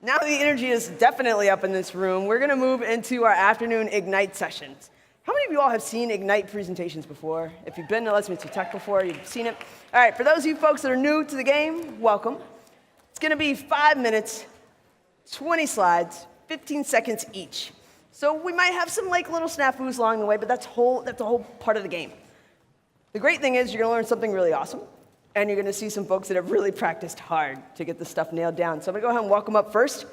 Now the energy is definitely up in this room. We're gonna move into our afternoon Ignite sessions. How many of you all have seen Ignite presentations before? If you've been to Let's Meet You Tech before, you've seen it. All right, for those of you folks that are new to the game, welcome. It's gonna be 5 minutes, 20 slides, 15 seconds each. So we might have some little snafus along the way, but that's the whole part of the game. The great thing is you're gonna learn something really awesome, and you're gonna see some folks that have really practiced hard to get this stuff nailed down. So I'm gonna go ahead and welcome up first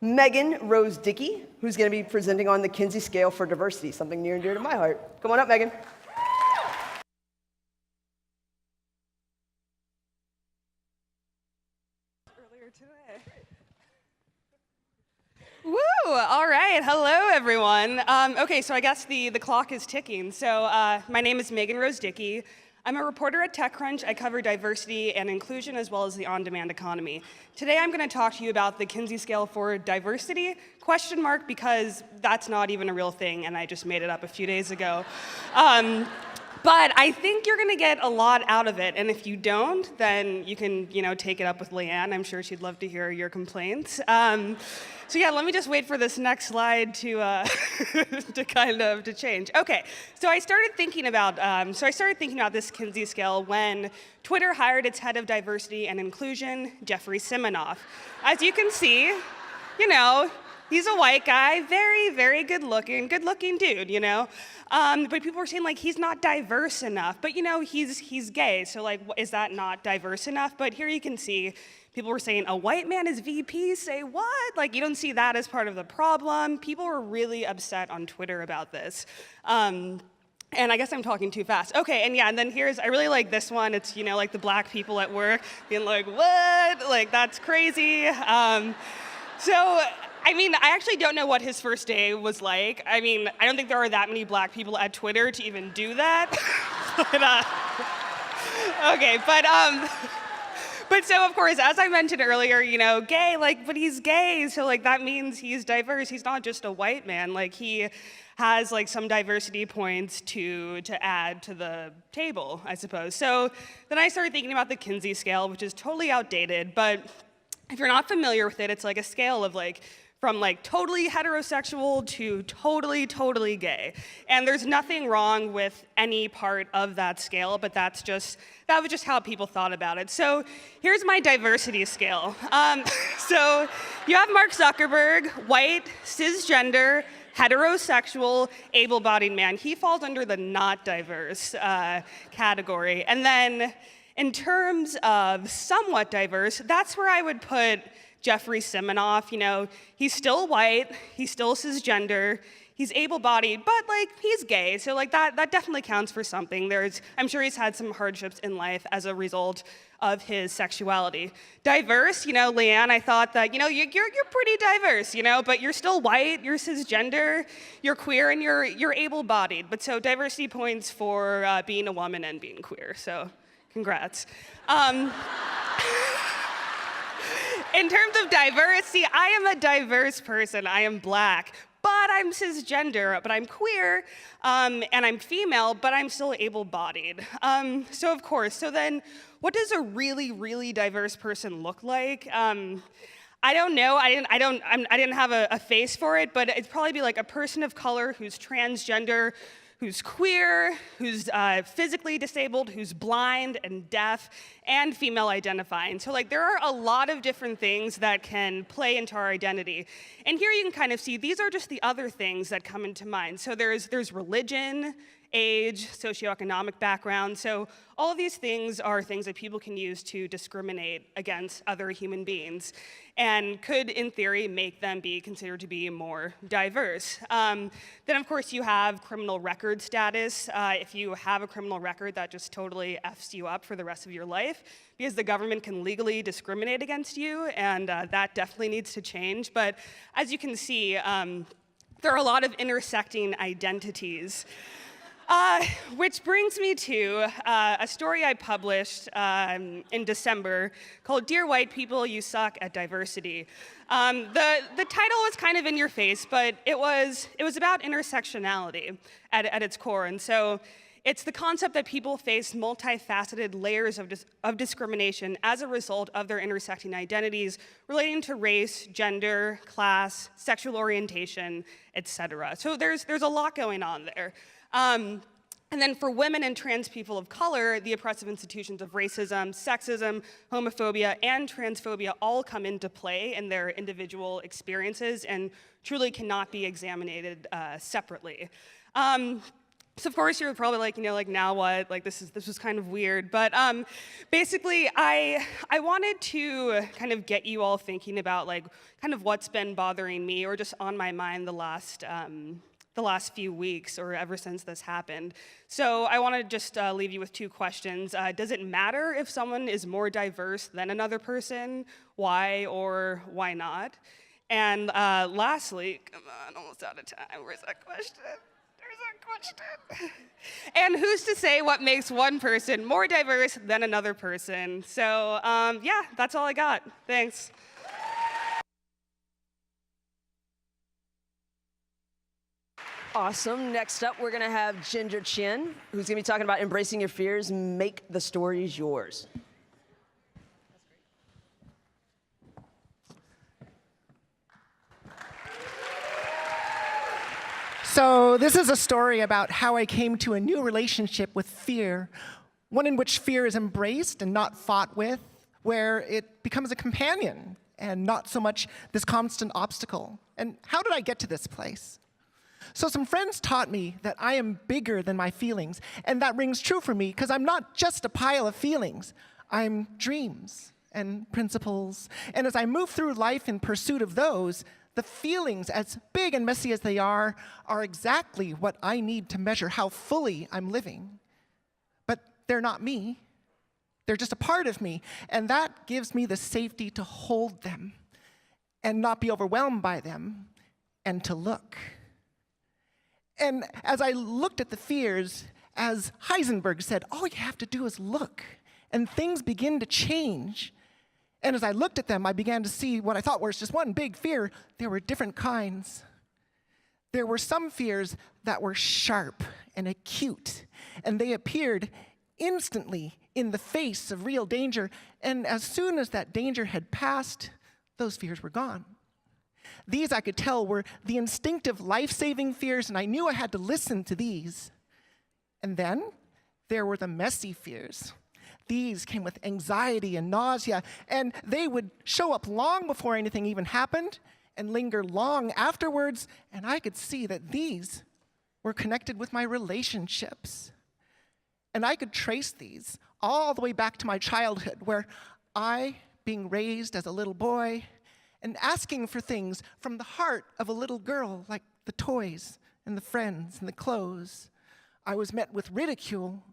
Megan Rose Dickey, who's gonna be presenting on the Kinsey scale for diversity, something near and dear to my heart. Come on up, Megan. Earlier today. Woo! All right. Hello, everyone. Okay, so I guess the clock is ticking. So my name is Megan Rose Dickey. I'm a reporter at TechCrunch. I cover diversity and inclusion as well as the on-demand economy. Today I'm going to talk to you about the Kinsey scale for diversity, question mark, because that's not even a real thing and I just made it up a few days ago. But I think you're going to get a lot out of it, and if you don't, then you can, take it up with Leanne. I'm sure she'd love to hear your complaints. So yeah, let me just wait for this next slide to to change. Okay, so I started thinking about this Kinsey scale when Twitter hired its head of diversity and inclusion, Jeffrey Siminoff. As you can see, he's a white guy, very, very good-looking dude, But people were saying, he's not diverse enough. But, he's gay, so, is that not diverse enough? But here you can see people were saying, a white man is VP? Say what? You don't see that as part of the problem. People were really upset on Twitter about this. And I guess I'm talking too fast. Okay, and then I really like this one. It's, the black people at work being like, what? That's crazy. I actually don't know what his first day was like. I don't think there are that many black people at Twitter to even do that. But so of course, as I mentioned earlier, gay, but he's gay, so that means he's diverse. He's not just a white man. He has some diversity points to add to the table, I suppose. So then I started thinking about the Kinsey scale, which is totally outdated, but if you're not familiar with it, it's a scale of from totally heterosexual to totally gay. And there's nothing wrong with any part of that scale, but that was just how people thought about it. So here's my diversity scale. So you have Mark Zuckerberg, white, cisgender, heterosexual, able-bodied man. He falls under the not diverse category. And then in terms of somewhat diverse, that's where I would put Jeffrey Siminoff. He's still white, he's still cisgender, he's able-bodied, but he's gay, so that definitely counts for something. I'm sure he's had some hardships in life as a result of his sexuality. Diverse, Leanne, I thought that, you're pretty diverse, but you're still white, you're cisgender, you're queer, and you're able-bodied. But so diversity points for being a woman and being queer, so congrats. In terms of diversity, I am a diverse person. I am black, but I'm cisgender, but I'm queer, and I'm female, but I'm still able-bodied. So then, what does a really, really diverse person look like? I don't know. I didn't have a face for it, but it'd probably be a person of color who's transgender, who's queer, who's physically disabled, who's blind and deaf, and female identifying. So there are a lot of different things that can play into our identity. And here you can kind of see these are just the other things that come into mind. So there's religion, age, socioeconomic background. So all of these things are things that people can use to discriminate against other human beings and could, in theory, make them be considered to be more diverse. Then, of course, you have criminal record status. If you have a criminal record, that just totally Fs you up for the rest of your life because the government can legally discriminate against you, and that definitely needs to change. But as you can see, there are a lot of intersecting identities. Which brings me to a story I published in December called Dear White People, You Suck at Diversity. The title was kind of in your face, but it was about intersectionality at its core. And so It's the concept that people face multifaceted layers of discrimination as a result of their intersecting identities relating to race, gender, class, sexual orientation, etc. So there's a lot going on there. And then for women and trans people of color, the oppressive institutions of racism, sexism, homophobia, and transphobia all come into play in their individual experiences and truly cannot be examined separately. So of course you're probably like, now what? Like this was kind of weird. But basically, I wanted to kind of get you all thinking about like kind of what's been bothering me or just on my mind the last few weeks or ever since this happened. So I want to just leave you with two questions. Does it matter if someone is more diverse than another person? Why or why not? And lastly, come on, almost out of time. Where's that question? There's that question. And who's to say what makes one person more diverse than another person? So yeah, that's all I got. Thanks. Awesome. Next up, we're going to have Ginger Chin, who's going to be talking about embracing your fears, make the stories yours. So this is a story about how I came to a new relationship with fear, one in which fear is embraced and not fought with, where it becomes a companion and not so much this constant obstacle. And how did I get to this place? So some friends taught me that I am bigger than my feelings, and that rings true for me because I'm not just a pile of feelings. I'm dreams and principles, and as I move through life in pursuit of those, the feelings, as big and messy as they are exactly what I need to measure how fully I'm living. But they're not me. They're just a part of me, and that gives me the safety to hold them and not be overwhelmed by them and to look. And as I looked at the fears, as Heisenberg said, all you have to do is look, and things begin to change. And as I looked at them, I began to see what I thought was just one big fear. There were different kinds. There were some fears that were sharp and acute, and they appeared instantly in the face of real danger. And as soon as that danger had passed, those fears were gone. These, I could tell, were the instinctive life-saving fears, and I knew I had to listen to these. And then there were the messy fears. These came with anxiety and nausea, and they would show up long before anything even happened and linger long afterwards, and I could see that these were connected with my relationships. And I could trace these all the way back to my childhood, where I, being raised as a little boy, and asking for things from the heart of a little girl, like the toys and the friends and the clothes, I was met with ridicule.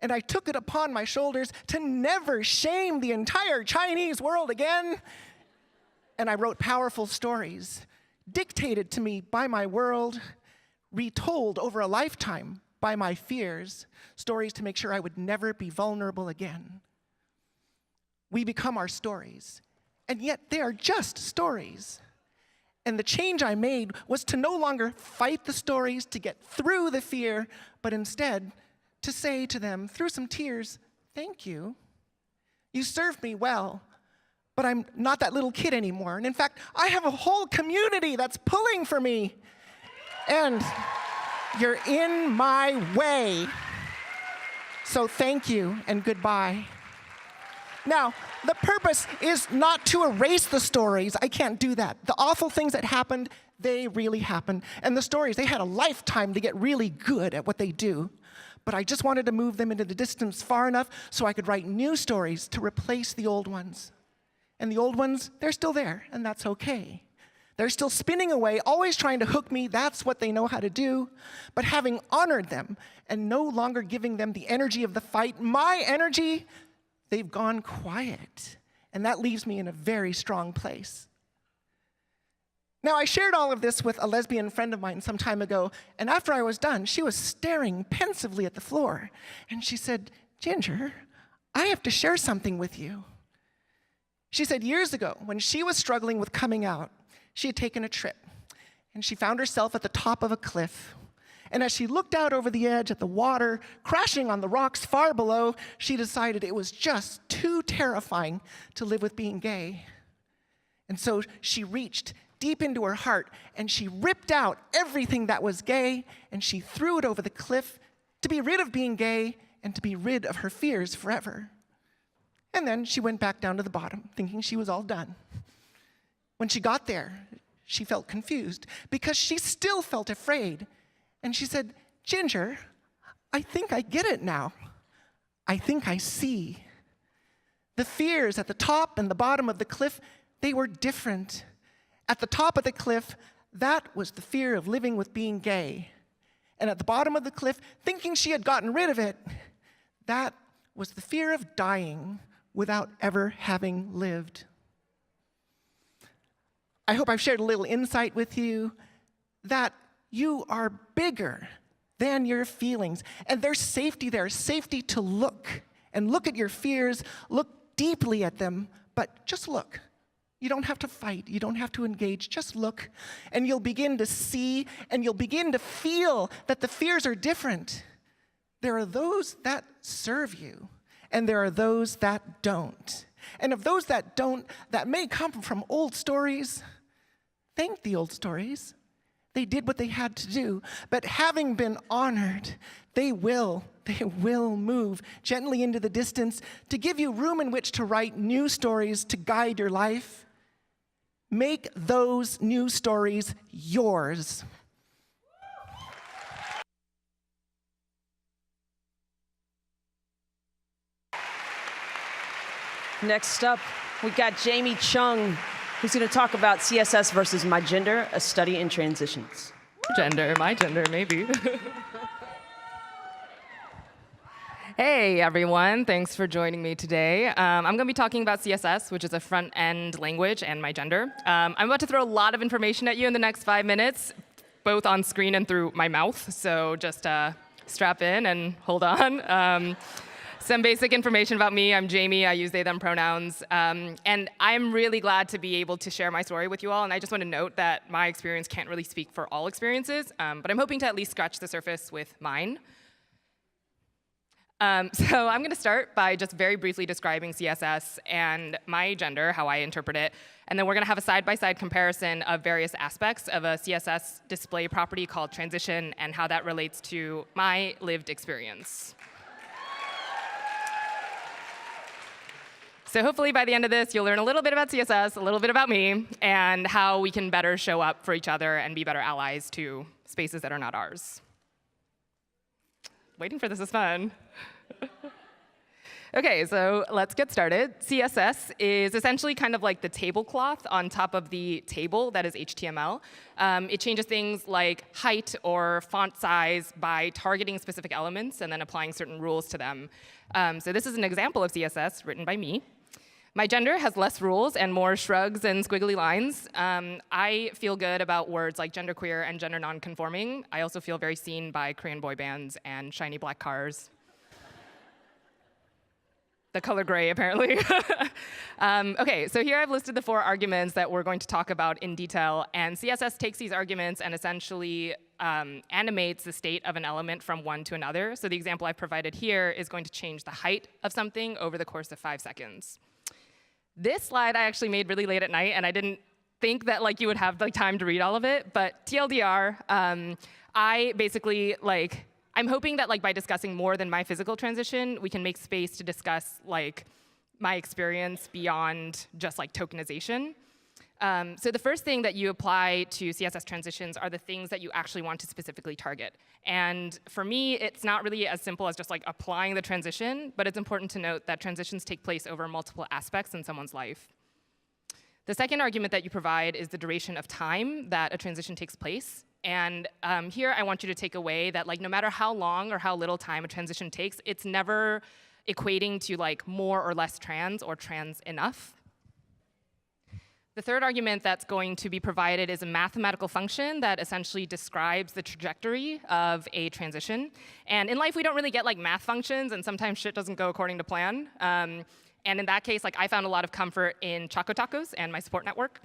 And I took it upon my shoulders to never shame the entire Chinese world again. And I wrote powerful stories, dictated to me by my world, retold over a lifetime by my fears, stories to make sure I would never be vulnerable again. We become our stories. And yet they are just stories. And the change I made was to no longer fight the stories to get through the fear, but instead to say to them through some tears, thank you. You served me well, but I'm not that little kid anymore. And in fact, I have a whole community that's pulling for me. And you're in my way. So thank you and goodbye. Now, the purpose is not to erase the stories. I can't do that. The awful things that happened, they really happened. And the stories, they had a lifetime to get really good at what they do. But I just wanted to move them into the distance far enough so I could write new stories to replace the old ones. And the old ones, they're still there, and that's okay. They're still spinning away, always trying to hook me. That's what they know how to do. But having honored them and no longer giving them the energy of the fight, my energy, they've gone quiet, and that leaves me in a very strong place. Now, I shared all of this with a lesbian friend of mine some time ago, and after I was done, she was staring pensively at the floor, and she said, Ginger, I have to share something with you. She said years ago, when she was struggling with coming out, she had taken a trip, and she found herself at the top of a cliff, And as she looked out over the edge at the water, crashing on the rocks far below, she decided it was just too terrifying to live with being gay. And so she reached deep into her heart, and she ripped out everything that was gay, and she threw it over the cliff to be rid of being gay and to be rid of her fears forever. And then she went back down to the bottom, thinking she was all done. When she got there, she felt confused because she still felt afraid. And she said, "Ginger, I think I get it now. I think I see." The fears at the top and the bottom of the cliff, they were different. At the top of the cliff, that was the fear of living with being gay. And at the bottom of the cliff, thinking she had gotten rid of it, that was the fear of dying without ever having lived. I hope I've shared a little insight with you that you are bigger than your feelings. And there's safety there, safety to look and look at your fears, look deeply at them, but just look. You don't have to fight. You don't have to engage. Just look, and you'll begin to see, and you'll begin to feel that the fears are different. There are those that serve you, and there are those that don't. And of those that don't, that may come from old stories, thank the old stories. They did what they had to do. But having been honored, they will move gently into the distance to give you room in which to write new stories to guide your life. Make those new stories yours. Next up, we got Jamie Chung, who's going to talk about CSS versus My Gender, a study in transitions. Gender, my gender, maybe. Hey, everyone. Thanks for joining me today. I'm going to be talking about CSS, which is a front-end language, and my gender. I'm about to throw a lot of information at you in the next 5 minutes, both on screen and through my mouth, so just strap in and hold on. Some basic information about me. I'm Jamie. I use they, them pronouns. And I'm really glad to be able to share my story with you all. And I just want to note that my experience can't really speak for all experiences, but I'm hoping to at least scratch the surface with mine. So I'm going to start by just very briefly describing CSS and my gender, how I interpret it. And then we're going to have a side-by-side comparison of various aspects of a CSS display property called transition and how that relates to my lived experience. So hopefully by the end of this, you'll learn a little bit about CSS, a little bit about me, and how we can better show up for each other and be better allies to spaces that are not ours. Waiting for this is fun. OK, so let's get started. CSS is essentially kind of like the tablecloth on top of the table that is HTML. It changes things like height or font size by targeting specific elements and then applying certain rules to them. So this is an example of CSS written by me. My gender has less rules and more shrugs and squiggly lines. I feel good about words like genderqueer and gender nonconforming. I also feel very seen by Korean boy bands and shiny black cars. The color gray, apparently. OK, so here I've listed the 4 arguments that we're going to talk about in detail. And CSS takes these arguments and essentially animates the state of an element from one to another. So the example I've provided here is going to change the height of something over the course of 5 seconds. This slide I actually made really late at night, and I didn't think that you would have time to read all of it. But TLDR, I basically I'm hoping that by discussing more than my physical transition, we can make space to discuss my experience beyond just tokenization. So the first thing that you apply to CSS transitions are the things that you actually want to specifically target. And for me, it's not really as simple as just applying the transition, but it's important to note that transitions take place over multiple aspects in someone's life. The second argument that you provide is the duration of time that a transition takes place. And here I want you to take away that no matter how long or how little time a transition takes, it's never equating to more or less trans or trans enough. The third argument that's going to be provided is a mathematical function that essentially describes the trajectory of a transition. And in life, we don't really get math functions, and sometimes shit doesn't go according to plan. And in that case, I found a lot of comfort in Choco Tacos and my support network.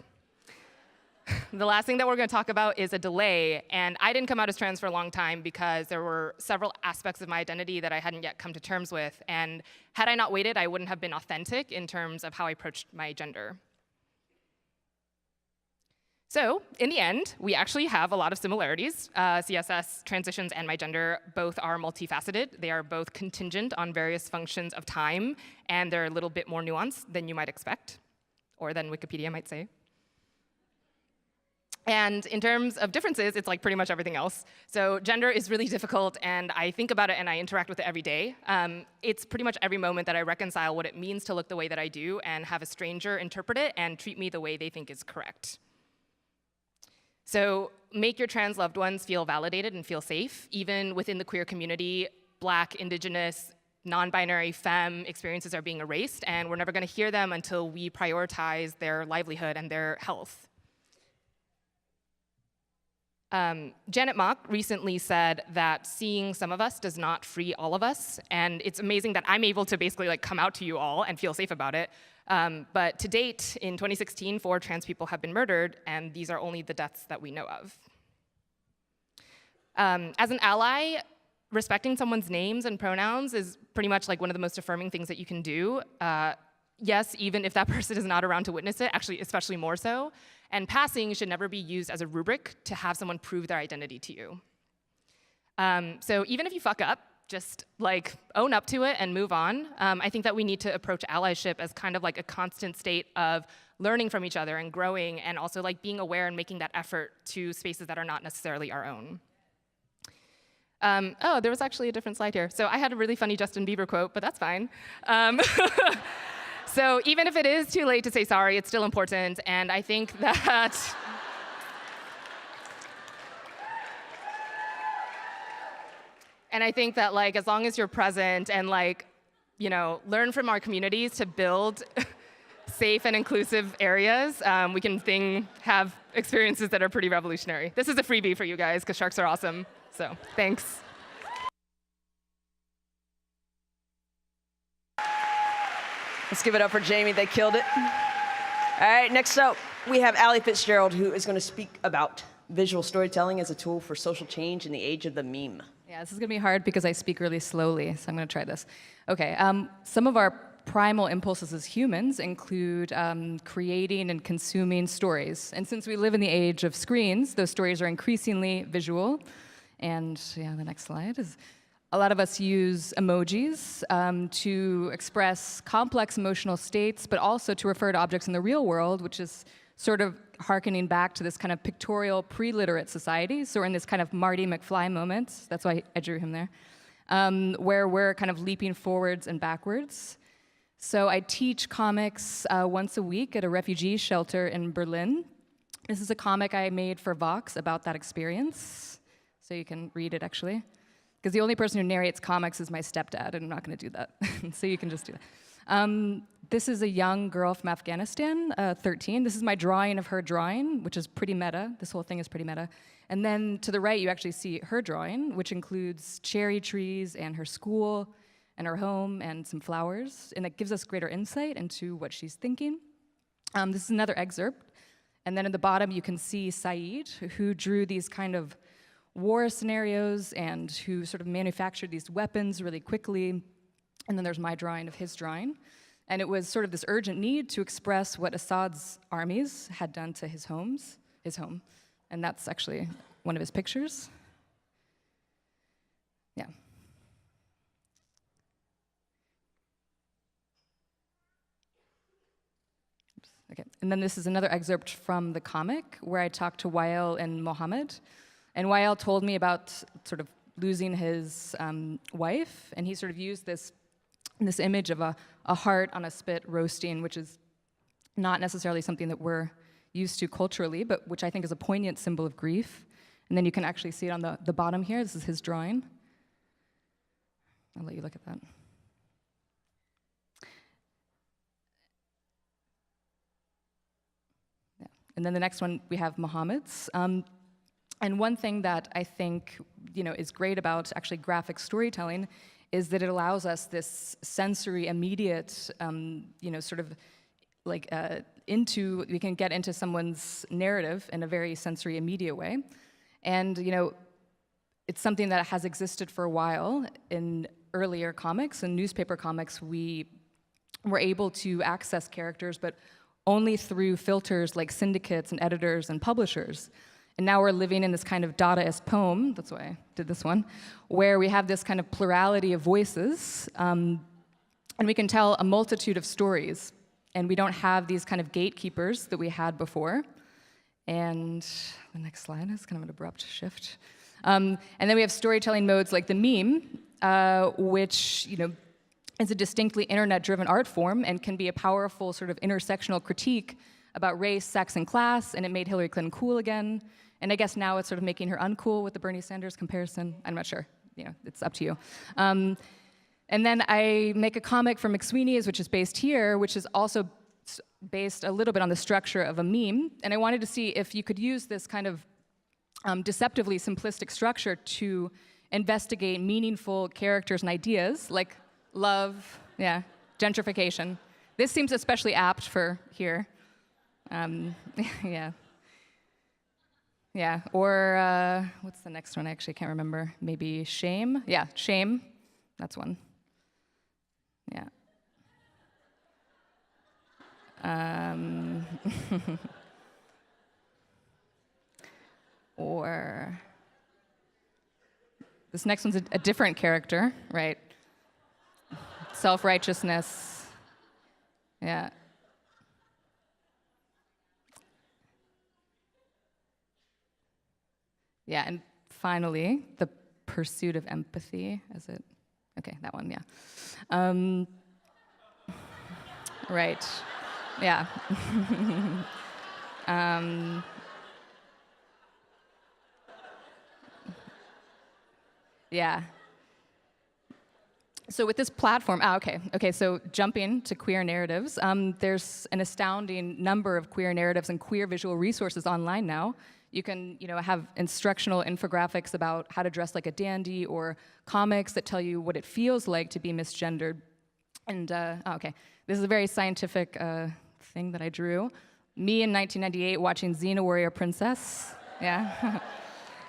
The last thing that we're going to talk about is a delay. And I didn't come out as trans for a long time because there were several aspects of my identity that I hadn't yet come to terms with. And had I not waited, I wouldn't have been authentic in terms of how I approached my gender. So in the end, we actually have a lot of similarities. CSS, transitions, and my gender both are multifaceted. They are both contingent on various functions of time, and they're a little bit more nuanced than you might expect, or than Wikipedia might say. And in terms of differences, it's like pretty much everything else. So gender is really difficult, and I think about it and I interact with it every day. It's pretty much every moment that I reconcile what it means to look the way that I do and have a stranger interpret it and treat me the way they think is correct. So make your trans loved ones feel validated and feel safe. Even within the queer community, Black, Indigenous, non-binary, femme experiences are being erased, and we're never going to hear them until we prioritize their livelihood and their health. Janet Mock recently said that seeing some of us does not free all of us, and it's amazing that I'm able to basically like come out to you all and feel safe about it. But to date, in 2016, 4 trans people have been murdered, and these are only the deaths that we know of. As an ally, respecting someone's names and pronouns is pretty much like one of the most affirming things that you can do. Yes, even if that person is not around to witness it, actually especially more so. And passing should never be used as a rubric to have someone prove their identity to you. So even if you fuck up, just like own up to it and move on. I think that we need to approach allyship as kind of like a constant state of learning from each other and growing, and also like being aware and making that effort to spaces that are not necessarily our own. Oh, there was actually a different slide here. So I had a really funny Justin Bieber quote, but that's fine. So even if it is too late to say sorry, it's still important, and I think that like as long as you're present and like, you know, learn from our communities to build safe and inclusive areas, we can have experiences that are pretty revolutionary. This is a freebie for you guys because sharks are awesome. So thanks. Let's give it up for Jamie. They killed it. All right, next up, we have Allie Fitzgerald, who is going to speak about visual storytelling as a tool for social change in the age of the meme. Yeah, this is going to be hard because I speak really slowly, so I'm going to try this. Okay, some of our primal impulses as humans include creating and consuming stories. And since we live in the age of screens, those stories are increasingly visual. And yeah, the next slide is, a lot of us use emojis to express complex emotional states, but also to refer to objects in the real world, which is sort of hearkening back to this kind of pictorial pre-literate society. So we're in this kind of Marty McFly moment, that's why I drew him there, where we're kind of leaping forwards and backwards. So I teach comics once a week at a refugee shelter in Berlin. This is a comic I made for Vox about that experience. So you can read it, actually. Because the only person who narrates comics is my stepdad, and I'm not going to do that. So you can just do that. This is a young girl from Afghanistan, 13. This is my drawing of her drawing, which is pretty meta. This whole thing is pretty meta. And then to the right, you actually see her drawing, which includes cherry trees and her school and her home and some flowers. And it gives us greater insight into what she's thinking. This is another excerpt. And then at the bottom, you can see Saeed, who drew these kind of war scenarios and who sort of manufactured these weapons really quickly. And then there's my drawing of his drawing. And it was sort of this urgent need to express what Assad's armies had done to his home. And that's actually one of his pictures. Yeah. Oops. Okay. And then this is another excerpt from the comic where I talked to Wael and Mohammed. And Wael told me about sort of losing his wife, and he sort of used this image of a heart on a spit roasting, which is not necessarily something that we're used to culturally, but which I think is a poignant symbol of grief. And then you can actually see it on the bottom here. This is his drawing. I'll let you look at that. Yeah. And then the next one, we have Muhammad's. And one thing that I think, you know, is great about actually graphic storytelling is that it allows us this sensory, immediate, you know, sort of we can get into someone's narrative in a very sensory immediate way. And it's something that has existed for a while. In earlier comics and newspaper comics, we were able to access characters, but only through filters like syndicates and editors and publishers. And now we're living in this kind of Dadaist poem, that's why I did this one, where we have this kind of plurality of voices, and we can tell a multitude of stories. And we don't have these kind of gatekeepers that we had before. And the next slide is kind of an abrupt shift. And then we have storytelling modes like the meme, which is a distinctly internet-driven art form and can be a powerful sort of intersectional critique about race, sex, and class, and it made Hillary Clinton cool again. And I guess now it's sort of making her uncool with the Bernie Sanders comparison. I'm not sure. It's up to you. And then I make a comic for McSweeney's, which is based here, which is also based a little bit on the structure of a meme. And I wanted to see if you could use this kind of deceptively simplistic structure to investigate meaningful characters and ideas like love, gentrification. This seems especially apt for here. Or what's the next one? I actually can't remember. Maybe shame? Yeah, shame. That's one. Yeah. Or this next one's a different character, right? Self-righteousness. Yeah. Yeah, and finally, the pursuit of empathy. Is it? Okay, that one, yeah. Right. Yeah. Yeah. So with this platform, okay, so jumping to queer narratives, there's an astounding number of queer narratives and queer visual resources online now. You can, have instructional infographics about how to dress like a dandy, or comics that tell you what it feels like to be misgendered. And, this is a very scientific thing that I drew. Me in 1998 watching Xena Warrior Princess, yeah.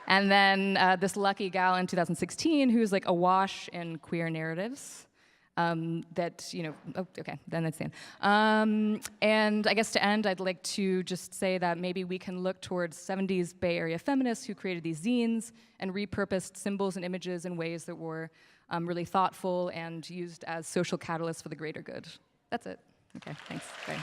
And then this lucky gal in 2016 who's like awash in queer narratives. Then that's the end. And I guess to end, I'd like to just say that maybe we can look towards 70s Bay Area feminists who created these zines and repurposed symbols and images in ways that were really thoughtful and used as social catalysts for the greater good. That's it. Okay, thanks. Bye.